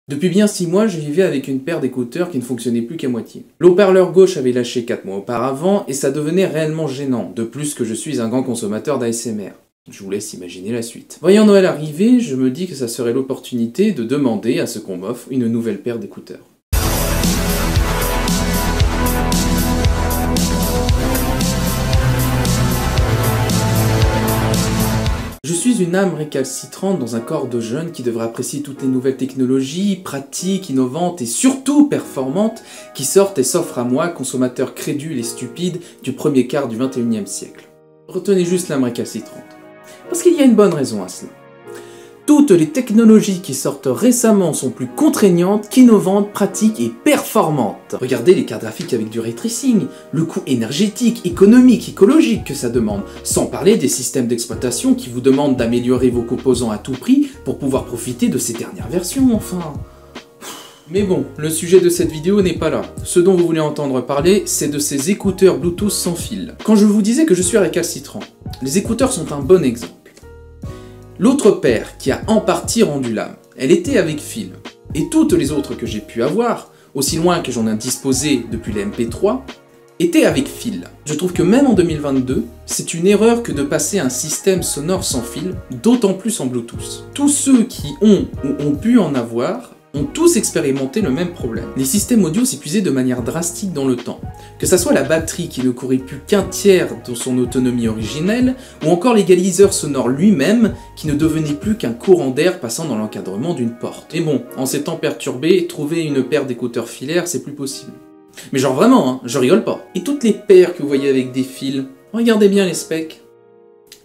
Depuis bien 6 mois, je vivais avec une paire d'écouteurs qui ne fonctionnait plus qu'à moitié. Le haut-parleur gauche avait lâché 4 mois auparavant et ça devenait réellement gênant, de plus que je suis un grand consommateur d'ASMR. Je vous laisse imaginer la suite. Voyant Noël arriver, je me dis que ça serait l'opportunité de demander à ce qu'on m'offre une nouvelle paire d'écouteurs. Je suis une âme récalcitrante dans un corps de jeune qui devrait apprécier toutes les nouvelles technologies, pratiques, innovantes et surtout performantes qui sortent et s'offrent à moi, consommateur crédule et stupide du premier quart du 21e siècle. Retenez juste l'âme récalcitrante. Parce qu'il y a une bonne raison à cela. Toutes les technologies qui sortent récemment sont plus contraignantes qu'innovantes, pratiques et performantes. Regardez les cartes graphiques avec du ray tracing, le coût énergétique, économique, écologique que ça demande, sans parler des systèmes d'exploitation qui vous demandent d'améliorer vos composants à tout prix pour pouvoir profiter de ces dernières versions, enfin. Mais bon, le sujet de cette vidéo n'est pas là. Ce dont vous voulez entendre parler, c'est de ces écouteurs Bluetooth sans fil. Quand je vous disais que je suis récalcitrant, les écouteurs sont un bon exemple. L'autre paire qui a en partie rendu l'âme, elle était avec fil. Et toutes les autres que j'ai pu avoir, aussi loin que j'en ai disposé depuis les MP3, étaient avec fil. Je trouve que même en 2022, c'est une erreur que de passer un système sonore sans fil, d'autant plus en Bluetooth. Tous ceux qui ont ou ont pu en avoir ont tous expérimenté le même problème. Les systèmes audio s'épuisaient de manière drastique dans le temps. Que ça soit la batterie qui ne courait plus qu'un tiers de son autonomie originelle, ou encore l'égaliseur sonore lui-même qui ne devenait plus qu'un courant d'air passant dans l'encadrement d'une porte. Et bon, en ces temps perturbés, trouver une paire d'écouteurs filaires, c'est plus possible. Mais genre vraiment, hein, je rigole pas. Et toutes les paires que vous voyez avec des fils, regardez bien les specs.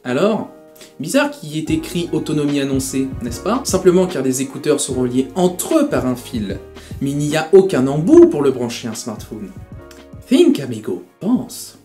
Alors, bizarre qu'il y ait écrit autonomie annoncée, n'est-ce pas? Simplement car les écouteurs sont reliés entre eux par un fil, mais il n'y a aucun embout pour le brancher à un smartphone. Think, amigo, pense.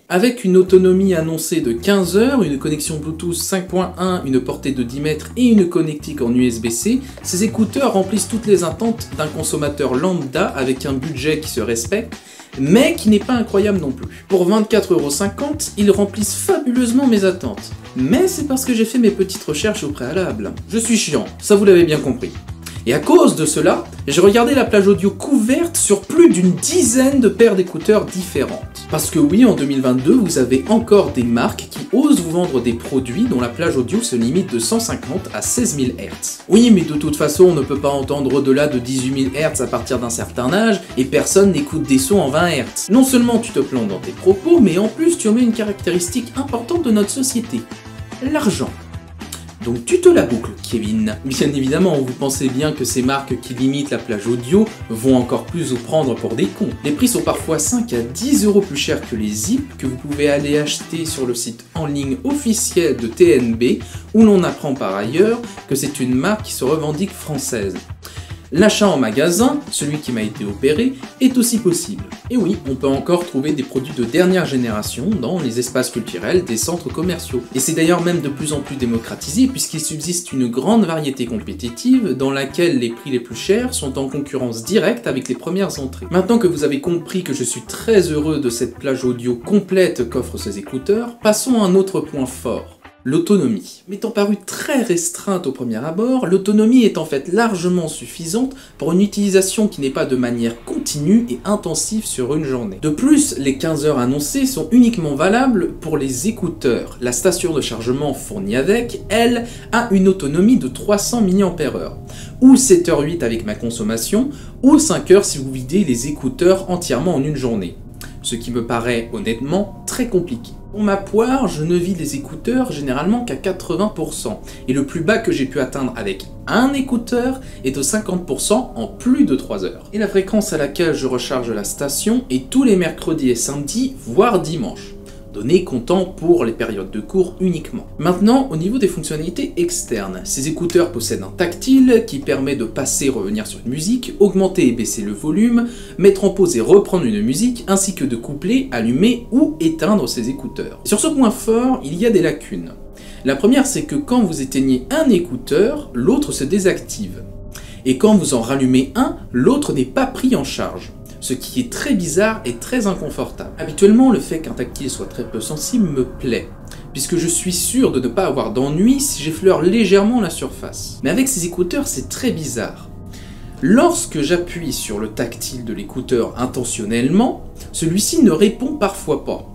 Avec une autonomie annoncée de 15 heures, une connexion Bluetooth 5.1, une portée de 10 mètres et une connectique en USB-C, ces écouteurs remplissent toutes les attentes d'un consommateur lambda avec un budget qui se respecte, mais qui n'est pas incroyable non plus. Pour 24,50 €, ils remplissent fabuleusement mes attentes. Mais c'est parce que j'ai fait mes petites recherches au préalable. Je suis chiant, ça vous l'avez bien compris. Et à cause de cela, j'ai regardé la plage audio couverte sur plus d'une dizaine de paires d'écouteurs différentes. Parce que oui, en 2022, vous avez encore des marques qui osent vous vendre des produits dont la plage audio se limite de 150 à 16 000 Hz. Oui, mais de toute façon, on ne peut pas entendre au-delà de 18 000 Hz à partir d'un certain âge, et personne n'écoute des sons en 20 Hz. Non seulement tu te plantes dans tes propos, mais en plus tu omets une caractéristique importante de notre société. L'argent. Donc tu te la boucles, Kevin. Bien évidemment, vous pensez bien que ces marques qui limitent la plage audio vont encore plus vous prendre pour des cons. Les prix sont parfois 5 à 10 € plus chers que les zips que vous pouvez aller acheter sur le site en ligne officiel de TNB, où l'on apprend par ailleurs que c'est une marque qui se revendique française. L'achat en magasin, celui qui m'a été opéré, est aussi possible. Et oui, on peut encore trouver des produits de dernière génération dans les espaces culturels des centres commerciaux. Et c'est d'ailleurs même de plus en plus démocratisé puisqu'il subsiste une grande variété compétitive dans laquelle les prix les plus chers sont en concurrence directe avec les premières entrées. Maintenant que vous avez compris que je suis très heureux de cette plage audio complète qu'offrent ces écouteurs, passons à un autre point fort. L'autonomie. M'étant paru très restreinte au premier abord, l'autonomie est en fait largement suffisante pour une utilisation qui n'est pas de manière continue et intensive sur une journée. De plus, les 15 heures annoncées sont uniquement valables pour les écouteurs. La station de chargement fournie avec, elle, a une autonomie de 300 mAh, ou 7h08 avec ma consommation, ou 5 heures si vous videz les écouteurs entièrement en une journée. Ce qui me paraît honnêtement très compliqué. Pour ma poire, je ne vide les écouteurs généralement qu'à 80%, et le plus bas que j'ai pu atteindre avec un écouteur est de 50% en plus de 3 heures. Et la fréquence à laquelle je recharge la station est tous les mercredis et samedis, voire dimanches. Données comptant pour les périodes de cours uniquement. Maintenant, au niveau des fonctionnalités externes, ces écouteurs possèdent un tactile qui permet de passer et revenir sur une musique, augmenter et baisser le volume, mettre en pause et reprendre une musique, ainsi que de coupler, allumer ou éteindre ces écouteurs. Sur ce point fort, il y a des lacunes. La première, c'est que quand vous éteignez un écouteur, l'autre se désactive. Et quand vous en rallumez un, l'autre n'est pas pris en charge. Ce qui est très bizarre et très inconfortable. Habituellement, le fait qu'un tactile soit très peu sensible me plaît, puisque je suis sûr de ne pas avoir d'ennui si j'effleure légèrement la surface. Mais avec ces écouteurs, c'est très bizarre. Lorsque j'appuie sur le tactile de l'écouteur intentionnellement, celui-ci ne répond parfois pas.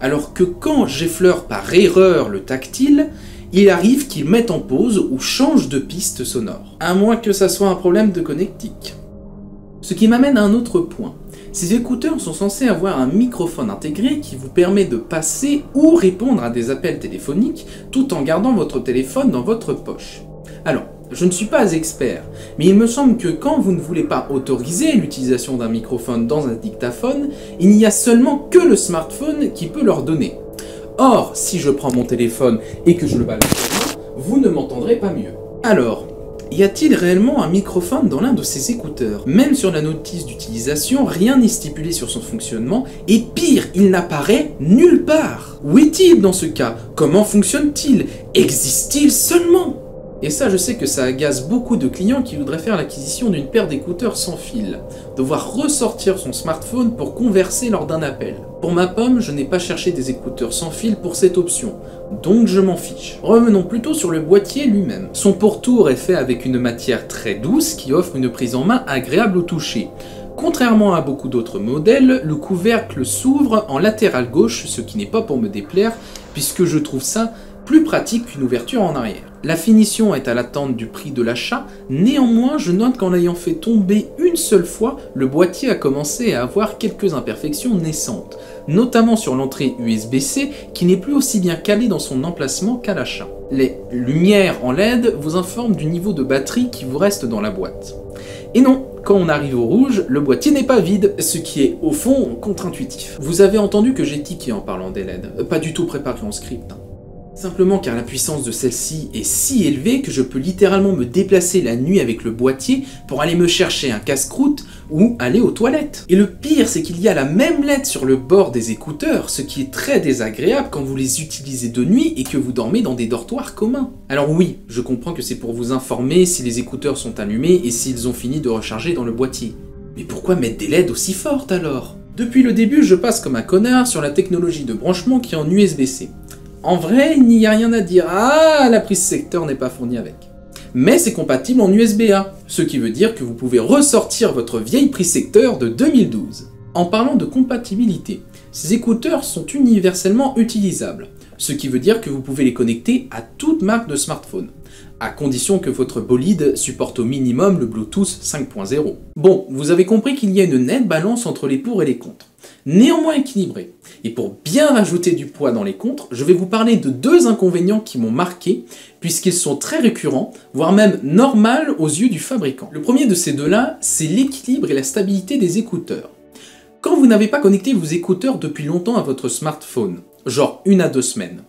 Alors que quand j'effleure par erreur le tactile, il arrive qu'il mette en pause ou change de piste sonore. À moins que ça soit un problème de connectique. Ce qui m'amène à un autre point. Ces écouteurs sont censés avoir un microphone intégré qui vous permet de passer ou répondre à des appels téléphoniques tout en gardant votre téléphone dans votre poche. Alors, je ne suis pas expert, mais il me semble que quand vous ne voulez pas autoriser l'utilisation d'un microphone dans un dictaphone, il n'y a seulement que le smartphone qui peut leur donner. Or, si je prends mon téléphone et que je le balance sur moi, vous ne m'entendrez pas mieux. Alors, y a-t-il réellement un microphone dans l'un de ces écouteurs? Même sur la notice d'utilisation, rien n'est stipulé sur son fonctionnement, et pire, il n'apparaît nulle part. Où est-il dans ce cas? Comment fonctionne-t-il? Existe-t-il seulement? Et ça, je sais que ça agace beaucoup de clients qui voudraient faire l'acquisition d'une paire d'écouteurs sans fil. Devoir ressortir son smartphone pour converser lors d'un appel. Pour ma pomme, je n'ai pas cherché des écouteurs sans fil pour cette option, donc je m'en fiche. Revenons plutôt sur le boîtier lui-même. Son pourtour est fait avec une matière très douce qui offre une prise en main agréable au toucher. Contrairement à beaucoup d'autres modèles, le couvercle s'ouvre en latéral gauche, ce qui n'est pas pour me déplaire, puisque je trouve ça plus pratique qu'une ouverture en arrière. La finition est à l'attente du prix de l'achat, néanmoins je note qu'en l'ayant fait tomber une seule fois, le boîtier a commencé à avoir quelques imperfections naissantes, notamment sur l'entrée USB-C qui n'est plus aussi bien calée dans son emplacement qu'à l'achat. Les lumières en LED vous informent du niveau de batterie qui vous reste dans la boîte. Et non, quand on arrive au rouge, le boîtier n'est pas vide, ce qui est au fond contre-intuitif. Vous avez entendu que j'ai tiqué en parlant des LED, pas du tout préparé en script. Simplement car la puissance de celle-ci est si élevée que je peux littéralement me déplacer la nuit avec le boîtier pour aller me chercher un casse-croûte ou aller aux toilettes. Et le pire, c'est qu'il y a la même LED sur le bord des écouteurs, ce qui est très désagréable quand vous les utilisez de nuit et que vous dormez dans des dortoirs communs. Alors oui, je comprends que c'est pour vous informer si les écouteurs sont allumés et s'ils ont fini de recharger dans le boîtier. Mais pourquoi mettre des LED aussi fortes alors? Depuis le début, je passe comme un connard sur la technologie de branchement qui est en USB-C. En vrai, il n'y a rien à dire. Ah, la prise secteur n'est pas fournie avec. Mais c'est compatible en USB-A, ce qui veut dire que vous pouvez ressortir votre vieille prise secteur de 2012. En parlant de compatibilité, ces écouteurs sont universellement utilisables, ce qui veut dire que vous pouvez les connecter à toute marque de smartphone, à condition que votre bolide supporte au minimum le Bluetooth 5.0. Bon, vous avez compris qu'il y a une nette balance entre les pour et les contre, néanmoins équilibrée. Et pour bien rajouter du poids dans les contres, je vais vous parler de deux inconvénients qui m'ont marqué, puisqu'ils sont très récurrents, voire même normaux aux yeux du fabricant. Le premier de ces deux-là, c'est l'équilibre et la stabilité des écouteurs. Quand vous n'avez pas connecté vos écouteurs depuis longtemps à votre smartphone, genre 1 à 2 semaines,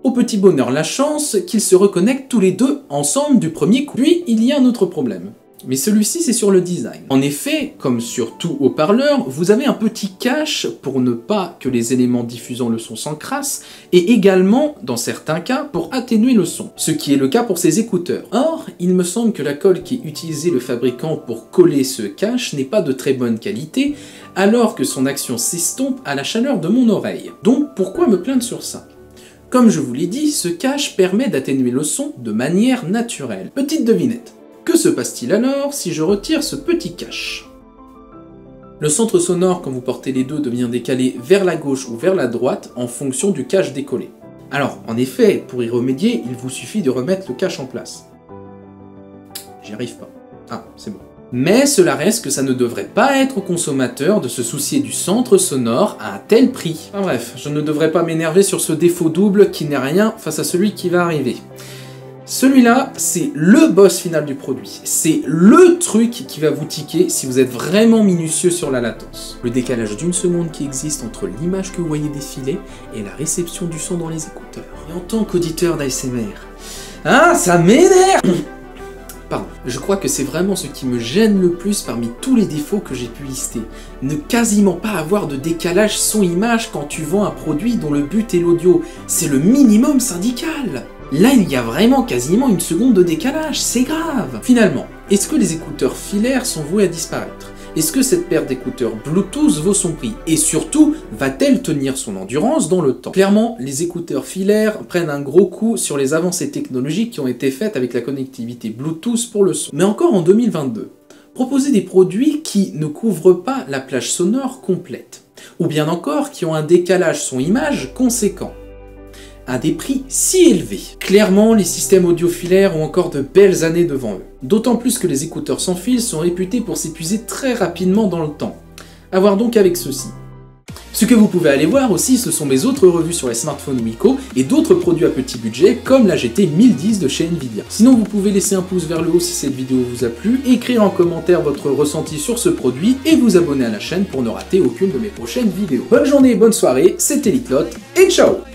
au petit bonheur la chance qu'ils se reconnectent tous les deux ensemble du premier coup. Puis il y a un autre problème. Mais celui-ci, c'est sur le design. En effet, comme sur tout haut-parleur, vous avez un petit cache pour ne pas que les éléments diffusant le son s'encrassent, et également, dans certains cas, pour atténuer le son, ce qui est le cas pour ces écouteurs. Or, il me semble que la colle qui est utilisée le fabricant pour coller ce cache n'est pas de très bonne qualité, alors que son action s'estompe à la chaleur de mon oreille. Donc pourquoi me plaindre sur ça? Comme je vous l'ai dit, ce cache permet d'atténuer le son de manière naturelle. Petite devinette. Que se passe-t-il alors si je retire ce petit cache? Le centre sonore, quand vous portez les deux, devient décalé vers la gauche ou vers la droite en fonction du cache décollé. Alors, en effet, pour y remédier, il vous suffit de remettre le cache en place. J'y arrive pas. Ah, c'est bon. Mais cela reste que ça ne devrait pas être au consommateur de se soucier du centre sonore à un tel prix. Enfin bref, je ne devrais pas m'énerver sur ce défaut double qui n'est rien face à celui qui va arriver. Celui-là, c'est le boss final du produit. C'est le truc qui va vous tiquer si vous êtes vraiment minutieux sur la latence. Le décalage d'1 seconde qui existe entre l'image que vous voyez défiler et la réception du son dans les écouteurs. Et en tant qu'auditeur d'ASMR, ah, ça m'énerve! Pardon, je crois que c'est vraiment ce qui me gêne le plus parmi tous les défauts que j'ai pu lister. Ne quasiment pas avoir de décalage son-image quand tu vends un produit dont le but est l'audio. C'est le minimum syndical! Là, il y a vraiment quasiment 1 seconde de décalage, c'est grave! Finalement, est-ce que les écouteurs filaires sont voués à disparaître? Est-ce que cette paire d'écouteurs Bluetooth vaut son prix? Et surtout, va-t-elle tenir son endurance dans le temps? Clairement, les écouteurs filaires prennent un gros coup sur les avancées technologiques qui ont été faites avec la connectivité Bluetooth pour le son. Mais encore en 2022, proposer des produits qui ne couvrent pas la plage sonore complète, ou bien encore qui ont un décalage son-image conséquent, à des prix si élevés. Clairement, les systèmes audiophilaires ont encore de belles années devant eux, d'autant plus que les écouteurs sans fil sont réputés pour s'épuiser très rapidement dans le temps. À voir donc avec ceci. Ce que vous pouvez aller voir aussi, ce sont mes autres revues sur les smartphones Wiko et d'autres produits à petit budget comme la GT 1010 de chez Nvidia. Sinon, vous pouvez laisser un pouce vers le haut si cette vidéo vous a plu, écrire en commentaire votre ressenti sur ce produit et vous abonner à la chaîne pour ne rater aucune de mes prochaines vidéos. Bonne journée et bonne soirée, c'était Litlot et ciao!